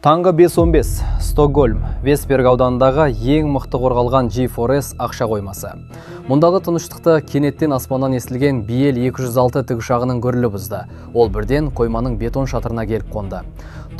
Таңғы 5:15 Стокгольм, Весберг ауданындағы ең мықты қорғалған G4S ақша қоймасы. Мұндағы тыныштықты кенеттен аспаннан естілген BL 206 тікұшағының гүрілі бұзды. Ол бірден қойманың бетон шатырына келіп қонды.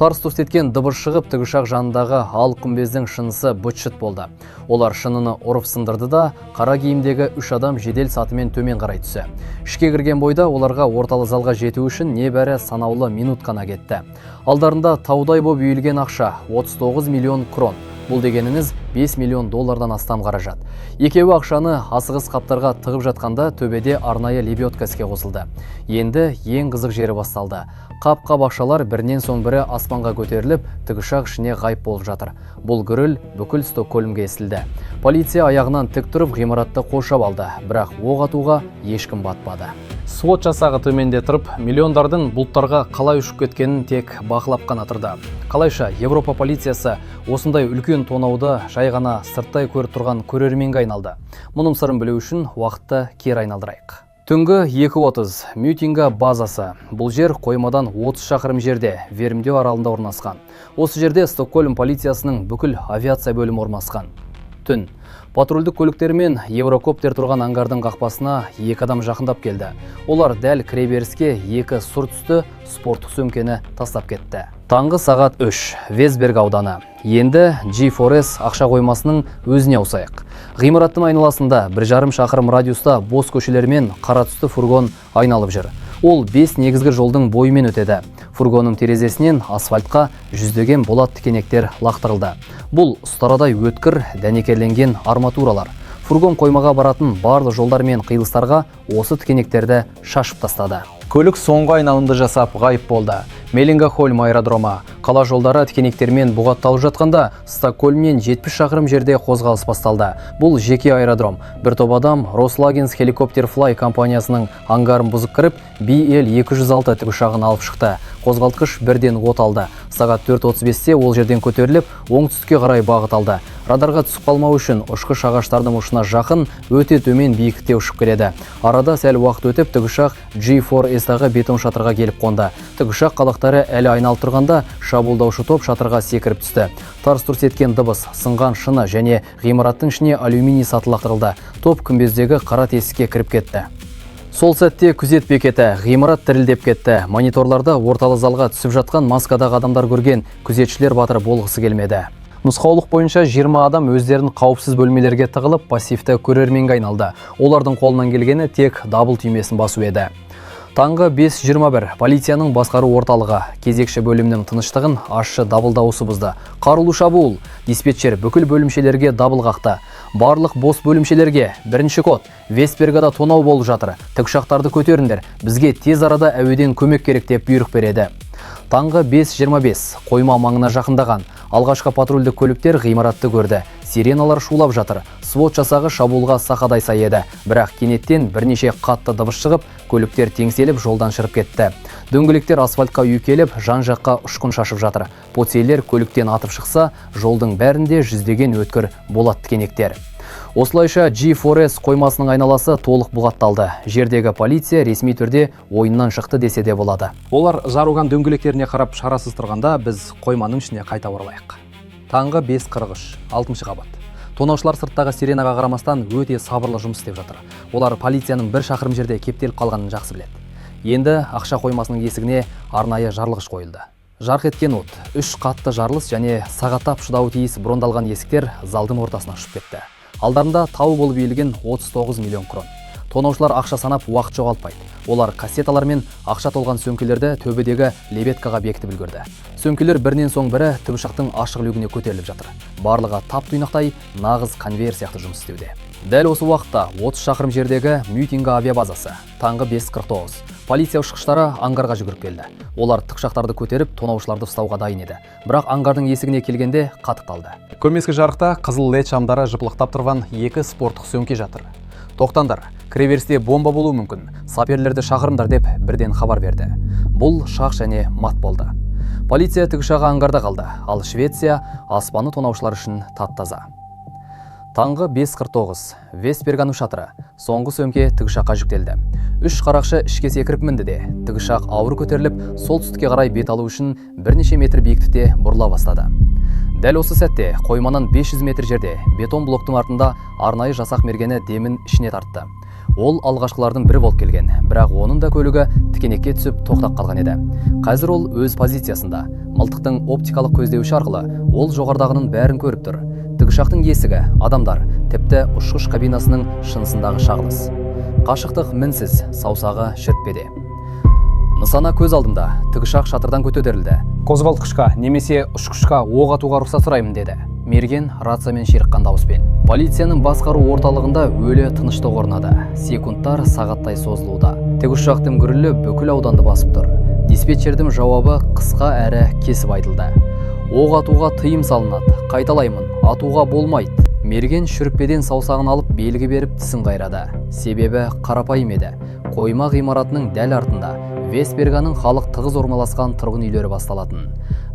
Тарс-тұрс еткен дыбыс шығып, тікұшақ жанындағы ал күмбездің шынысы бұт-шыт болды. Олар шыныны ұрып сындырды да, қара киімдегі 3 адам жедел сатымен төмен қарай түсі. Ішке кірген бойда оларға орталы залға жету үшін небәрі санаулы минут қана кетті. Алдарында таудай боп үйілген ақша 39 миллион крон. Бұл дегеніңіз 5 миллион доллардан астам қаражат. Екеуі ақшаны асығыс қаптарға тығып жатқанда төбеде арнайы лебедка іске қосылды. Енді ең қызық жері басталды. Қап-қап ақшалар бірінен соң бірі аспанға көтеріліп, тікұшақ ішіне ғайып болып жатыр. Бұл гүріл бүкіл Стокгольмге естілді. Полиция аяғынан тік тұрып ғимаратты қоршап алды, бірақ оқ атуға ешкім батпады. Сот жасағы төменде тұрып, миллиондардың бұлттарға қалай ұшып кеткенін тек бақылап қана тұрды. Қалайша Европа полициясы осындай үлкен тонауды жай ғана сырттай көріп тұрған көрерменге айналды. Мұның сырын білу үшін уақытты кері айналдырайық. Түнгі 2:30 Мютинга базасы. Бұл жер қоймадан 30 шақырым жерде, Вермдеу аралында орналасқан. Осы жерде Стокгольм полициясының бүкіл авиация бөлімі орналасқан. Түн. Патрульдік көліктер мен Еврокоптер тұрған ангардың қақпасына 2 адам жақындап келді. Олар дәл кіреберіске 2 сұр түсті спорттық сөмкені тастап кетті. Таңғы сағат 3 Весберг ауданы. Енді G4S ақша қоймасының өзіне ауысайық. Ғимараттың айналасында 1,5 шақырым радиуста бос көшелер мен қара түсті фургон айналып жүр. Ол 5 негізгі жолдың бойымен өтеді. Фургонның терезесінен асфальтқа жүздеген болат тікенектер лақтырылды. Бұл ұстарадай өткір, дәнекерленген арматуралар. Фургон қоймаға баратын барлық жолдар мен қиылыстарға осы тікенектерді шашып тастады. Көлік соңғы айналымды жасап ғайып болды. Меллингахольм аэродромы. Қала жолдары тікенектермен бұғатталып жатқанда Стокгольмнен 70 шақырым жерде қозғалыс басталды. Бұл жеке аэродром. Bir топ адам Рослagens Helicopter Fly компаниясының ангарын бұзып кіріп, BL 206 тікұшағын алып шықты. Қозғалтқыш бірден от алды. Сағат 4:35-те ол жерден көтеріліп, оңтүстікке қарай бағыт алды. Радарға түсіп қалмау үшін ұшқыш ағаштардың ұшына жақын, өте төмен биіктікте ұшып келеді. Арада сәл уақыт өтіп, тікұшақ G4S-дағы бетон шатырға келіп қонды. Тікұшақ қалақтары әлі айналып тұрғанда, шабуылдаушы топ шатырға секіріп түсті. Тарс-тұрс еткен дыбыс, сынған шыны және ғимараттың ішіне алюминий саты лақтырылды. Топ күмбездегі қара тесікке кіріп кетті. Сол сәтте күзет бекеті, ғимарат тірілдеп кетті. Мониторларда орталы залға түсіп жатқан маскадағы адамдар көрген, күзетшілер батыр болғысы келмеді. Нұсқаулық бойынша 20 адам өздерін қауіпсіз бөлмелерге тығылып, пассивті көрерменге айналды. Олардың қолынан келгені тек дабыл түймесін басу еді. Таңғы 5:21 полицияның басқару орталығы кезекші бөлімнің тыныштығын ащы дабыл дауысы бұзды. Қарулы шабуыл. Диспетчер бүкіл бөлімшелерге дабыл қақты. Барлық бос бөлімшелерге бірінші код. Весбергада тонау болып жатыр. Тікұшақтарды көтеріңдер. Бізге тез арада әуеден көмек керек деп бұйрық береді. Таңғы 5:25 қойма маңына жақындаған. Алғашқы патрульдік көліктер ғимаратты көрді. Сиреналар шулап жатыр. Свод жасағы шабуылға сақадай сай еді. Бірақ кенеттен бірнеше қатты дыбыс шығып, көліктер теңселіп жолдан шығып кетті. Дөңгелектер асфальтқа үйкеліп, жан-жаққа ұшқын шашып жатыр. Полицейлер көліктен атып шықса, жолдың бәрінде жүздеген өткір болат тікенектер. Осылайша G4S қоймасының айналасы толық бұғатталды. Жердегі полиция ресми түрде ойыннан шықты десе де болады. Олар жарылған дөңгелектеріне қарап шарасыз тұрғанда біз қойманың ішіне қайта оралайық. Таңғы 5:43 6-шы қабат. Тонаушылар сырттағы сиренаға қарамастан өте сабырлы жұмыс істеп жатыр. Олар полицияның 1 шақырым жерде кептеліп қалғанын жақсы біледі. Енді ақша қоймасының есігіне арнайы жарылғыш қойылды. Жарқ еткен от, 3 қатты жарылыс және сағаттап шыдауы тиіс брондалған есіктер залдың ортасына ұшып кетті. Алдарында тау болып үйілген 39 миллион крон. Тонаушылар ақша санап уақыт жоғалтпайды. Олар кассеталар мен ақша толған сөмкелерді төбедегі лебедкаға бекітіп үлгерді. Сөмкелер бірінен соң бірі тікұшақтың ашық люгіне көтеріліп жатыр. Барлығы тап тұйнақтай нағыз конвейер сияқты жұмыс істеуде. Дәл осы уақытта 30 шақырым жердегі Мютинга авиабазасы. Таңғы 5:49. Полиция ұшқыштары ангарға жүгіріп келді. Олар тікұшақтарды көтеріп, тонаушыларды ұстауға дайын еді. Бірақ ангардың есігіне келгенде қатықталды. Көмескі жарықта қызыл лед шамдары жыпылықтап тұрған 2 спорттық сөмке жатыр. Тоқтаңдар, кіреберісте бомба болуы мүмкін. Саперлерді шақырыңдар деп бірден хабар берді. Бұл шақ және мат болды. Полиция тікұшағы аңғарда қалды, ал Швеция аспаны тонаушылар үшін тап-таза. Таңғы 5:49. Весберганың шатыры. Соңғы сөмке тікұшаққа жүктелді. 3 қарақшы ішке секіріп мінді де, тікұшақ ауыр көтеріліп, солтүстікке қарай бет алу үшін бірнеше метр биіктікте бұрыла бастады. Дәл осы сәтте қойманан 500 метр жерде бетон блоктың артында арнайы жасақ мергені демін ішіне тартты. Ол алғашқылардың бірі болып келген, бірақ оның да көлігі тікенекке түсіп тоқтап қалған еді. Қазір ол өз позициясында. Мылтықтың оптикалық көздеуіші арқылы ол жоғарыдағының бәрін көріп тұр. Тікұшақтың есігі, адамдар, тіпті ұшқыш кабинасының шынысындағы шағылыс. Қашықтық мінсіз, саусағы шүртпеде. Нысана көз алдымда, тікұшақ шатырдан көтерілді. Қозғалтқышқа немесе ұшқышқа оқ атуға рұқсат сұраймын деді. Мерген рациямен ширыққан дауыспен. Полицияның басқару орталығында өлі тыныштық орнады. Секундтар сағаттай созылуда. Тікұшақтың гүрілі бүкіл ауданды басып тұр. Диспетчердің жауабы қысқа әрі кесіп айтылды. Оқ атуға тыйым салынады. Қайталаймын, атуға болмайды. Мерген шүріппеден саусағын алып белгі беріп тісін қайрады. Себебі қарапайым еді. Қойма ғимаратының дәл артында Весберганың халық тығыз орналасқан тұрғын үйлері басталатын.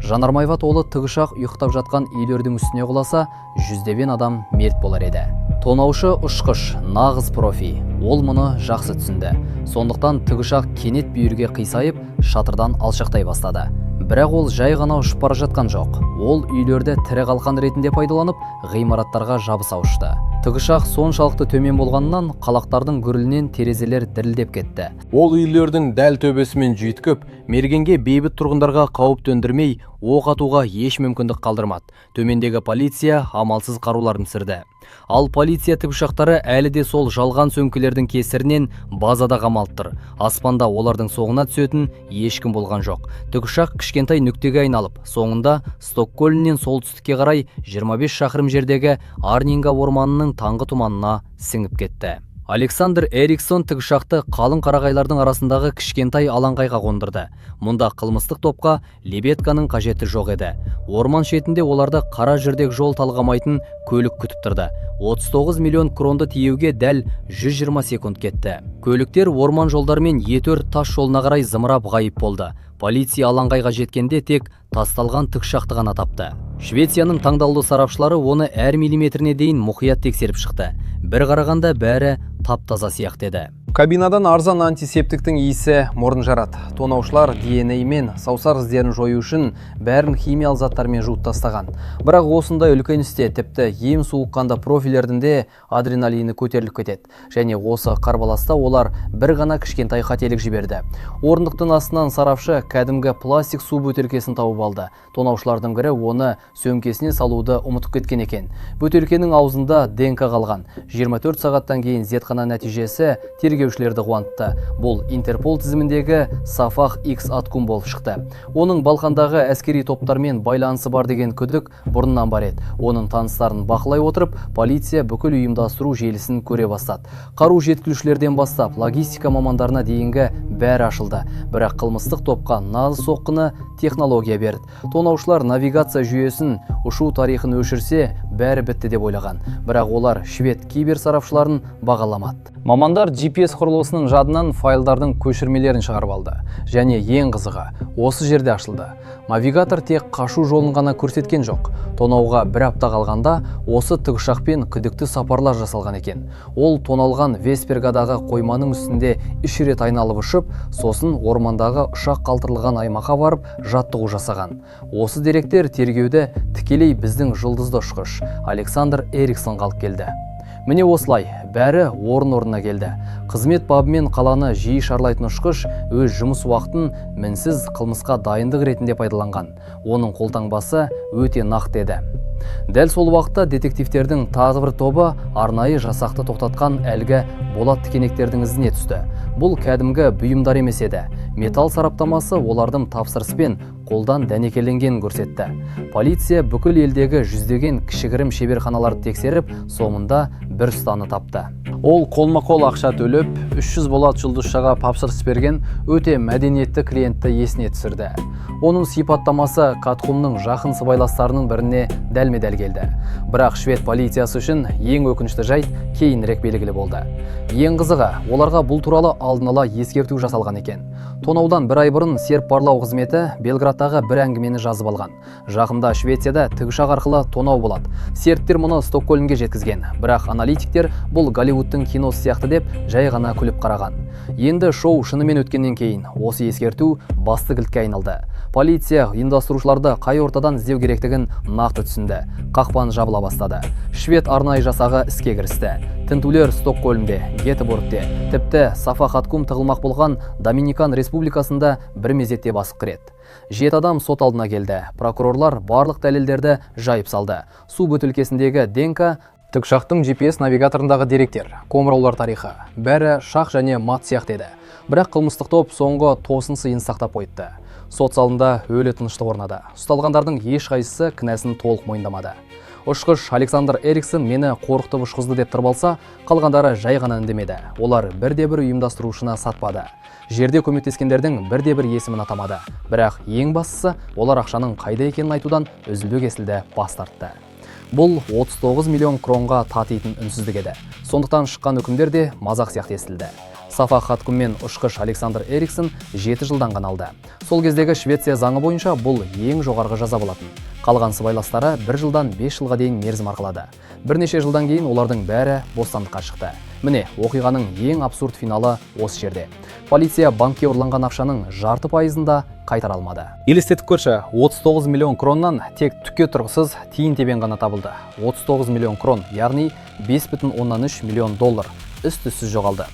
Жанармайға толы тікұшақ ұйықтап жатқан үйлердің үстіне құласа, жүздеген адам мерт болар еді. Тонаушы ұшқыш нағыз профи. Ол мұны жақсы түсінді. Сондықтан тікұшақ кенет бүйірге қисайып, шатырдан алшақтай бастады. Бірақ ол жай ғана ұшып бара жатқан жоқ. Ол үйлерді тірі қалқан ретінде пайдаланып, ғимараттарға жабыса ұшты. Тікұшақ соншалықты төмен болғанынан қалақтардың гүрілінен терезелер дірілдеп кетті. Ол үйлердің дәл төбесімен жүйткіп, мергенге бейбіт тұрғындарға қауіп төндірмей, оқ атуға еш мүмкіндік қалдырмады. Төмендегі полиция амалсыз қаруларын түсірді. Ал полиция тікұшақтары әлі де сол жалған сөмкелердің кесірінен базада қамалып тұр. Аспанда олардың соңына түсетін ешкім болған жоқ. Тікұшақ кішкентай нүктеге айналып, соңында Стокгольмнен солтүстікке қарай 25 шақырым жердегі Арнинга орманының таңғы тұманына сіңіп кетті. Александр Эриксон тікұшақты қалың қарағайлардың арасындағы кішкентай алаңқайға қондырды. Мұнда қылмыстық топқа лебедканың қажеті жоқ еді. Орман шетінде оларды қара жүрдек жол талғамайтын көлік күтіп тұрды. 39 миллион кронды тиеуге дәл 120 секунд кетті. Көліктер орман жолдармен E4 тас жолына қарай зымырап ғайып болды. Полиция алаңқайға жеткенде тек тасталған тікұшақты ғана тапты. Швецияның таңдаулы сарапшылары оны әр миллиметріне дейін мұқият тексеріп шықты. Бір қарағанда бәрі тап-таза сияқты еді. Кабинадан арзан антисептиктің иісі мұрын жарады. Тонаушылар DNA мен саусақ іздерін жою үшін бәрін химиялық заттармен жуып тастаған. Бірақ осындай үлкен істе тіпті ем суыққанда профилерінде адреналині көтеріліп кетеді. Және осы қарбаласта олар бір ғана кішкентай қателік жіберді. Орындықтың астынан сарапшы кәдімгі пластик су бөтелкесін тауып алды. Тонаушылардың бірі оны сөмкесіне салуды ұмытып кеткен екен. Бөтелкенің аузында ДНК қалған. 24 сағаттан кейін зертхана нәтижесі тергеушілерді қуантты. Бұл Интерпол тізіміндегі Сафах X аткум болып шықты. Оның Балқандағы әскери топтармен байланысы бар деген күдік бұрыннан бар еді. Оның таныстарын бақылай отырып, полиция бүкіл ұйымдастыру желісін көре бастады. Қару жеткізушілерден бастап, логистика мамандарына дейінгі бәрі ашылды. Бірақ қылмыстық топқа нағыз соққыны технология берді. Тонаушылар навигация жүйесін, ұшу тарихын өшірсе, бәрі бітті деп ойлаған. Бірақ олар швед кибер сарапшыларын бағаламады. Мамандар GPS құрылғысының жадынан файлдардың көшірмелерін шығарып алды. Және ең қызығы, осы жерде ашылды. Навигатор тек қашу жолын ғана көрсеткен жоқ. Тонауға бір апта қалғанда осы тікұшақпен күдікті сапарлар жасалған екен. Ол тоналған Весбергадағы қойманың үстінде 3 рет айналып ұшып, сосын ормандағы ұшақ қалтырылған аймаққа барып жаттығу жасаған. Осы деректер тергеуді тікелей біздің жұлдызды ұшқыш Александр Эриксон алып келді. Міне осылай, бәрі орын-орнына келді. Қызмет бабымен қаланы жиі шарлайтын ұшқыш өз жұмыс уақытын мінсіз қылмысқа дайындық ретінде пайдаланған. Оның қолтаңбасы өте нақты еді. Дәл сол уақытта детективтердің тағы бір тобы арнайы жасақты тоқтатқан әлгі болат тікенектердің ізіне түсті. Бұл кәдімгі бұйымдар емес еді. Металл сараптамасы олардың тапсырыспен қолдан дәнекерленгенін көрсетті. Полиция бүкіл елдегі жүздеген кішігірім шеберханаларды тексеріп, соңында бір ұстаны тапты. Ол қолма-қол ақша төлеп, 300 болат жұлдызшаға тапсырыс берген өте мәдениетті клиентті есіне түсірді. Оның сипаттамасы Каткумның жақын сыбайластарының біріне дәлме-дәл келді. Бірақ швед полициясы үшін ең өкінішті жайт кейінірек белгілі болды. Ең қызығы, оларға бұл туралы алдын ала ескерту жасалған екен. Тонаудан бір ай бұрын серп барлау қызметі Белградтағы бір әңгімені жазып алған. Жақында Швецияда тікұшақ арқылы тонау болады. Серптер мұны Стокгольмге жеткізген. Бірақ аналитиктер бұл Голливудтың киносы сияқты деп жай ғана күліп қараған. Енді шоу шынымен өткеннен кейін осы ескерту басты кілтке айналды. Полиция ұйымдастырушыларды қай ортадан іздеу керектігін нақты түсінді. Қақпан жабыла бастады. Швед арнайы жасағы іске кірісті. Тінтулер Стокгольмде, Гетеборгте, тіпті Сафа Хаткум тығылмақ болған Доминикан Республикасында бір мезетте басып кіреді. 7 адам сот алдына келді. Прокурорлар барлық дәлелдерді жайып салды. Су бөтелкесіндегі Денка, тікұшақтың GPS навигаторындағы деректер, қоңыраулар тарихы, бәрі шақ және мат сияқты еді. Бірақ қылмыстық топ соңғы тосын сыйын сақтап қойды. Сот залында өлі тыныштық орнады. Ұсталғандардың ешқайсысы кінәсін толық мойындамады. Ұшқыш Александр Эриксон мені қорқытып ұшқызды деп тұрбалса, қалғандары жай ғана үндемеді. Олар бірде-бір ұйымдастырушыны сатпады. Жерде көмектескендердің бірде-бір есімін атамады. Бірақ ең бастысы, олар ақшаның қайда екенін айтудан үзілді-кесілді бас тартты. Бұл 39 миллион кронға татитын үнсіздік еді. Сондықтан шыққан үкімдер де мазақ сияқты естілді. Сафа Хаткум мен ұшқыш Александр Эриксон 7 жылдан қаналды. Сол кездегі Швеция заңы бойынша бұл ең жоғарғы жаза болатын. Қалған сыбайластары 1 жылдан 5 жылға дейін мерзім арқылады. Бірнеше жылдан кейін олардың бәрі бостандыққа шықты. Міне, оқиғаның ең абсурд финалы осы жерде. Полиция банкке ұрланған ақшаның жарты пайызын да қайтара алмады. Елестетіп көрші, 39 миллион кроннан тек түкке тұрғысыз тиын тебен ғана табылды. 39 миллион крон, яғни 5,3 миллион доллар үсті-түссіз жоғалды.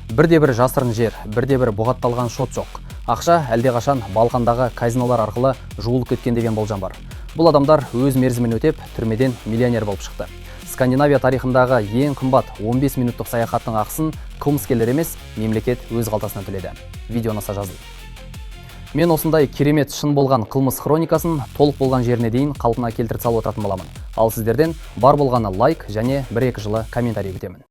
Бірде-бір жасырын жер, бірде-бір бұғатталған шот жоқ. Ақша әлдеқашан Балқандағы казинолар арқылы жуылып кеткен деген болжам бар. Бұл адамдар өз мерзімін өтеп, түрмеден миллионер болып шықты. Скандинавия тарихындағы ең қымбат 15 минуттық саяхаттың ақысын қылмыскерлер емес, мемлекет өз қалтасынан төледі. Видео ұнаса жазылды. Мен осындай керемет шын болған қылмыс хроникасын толық болған жеріне дейін қалпына келтіріп салып отыратын боламын. Ал сіздерден бар болғаны лайк және 1-2 жылы комментарий күтемін.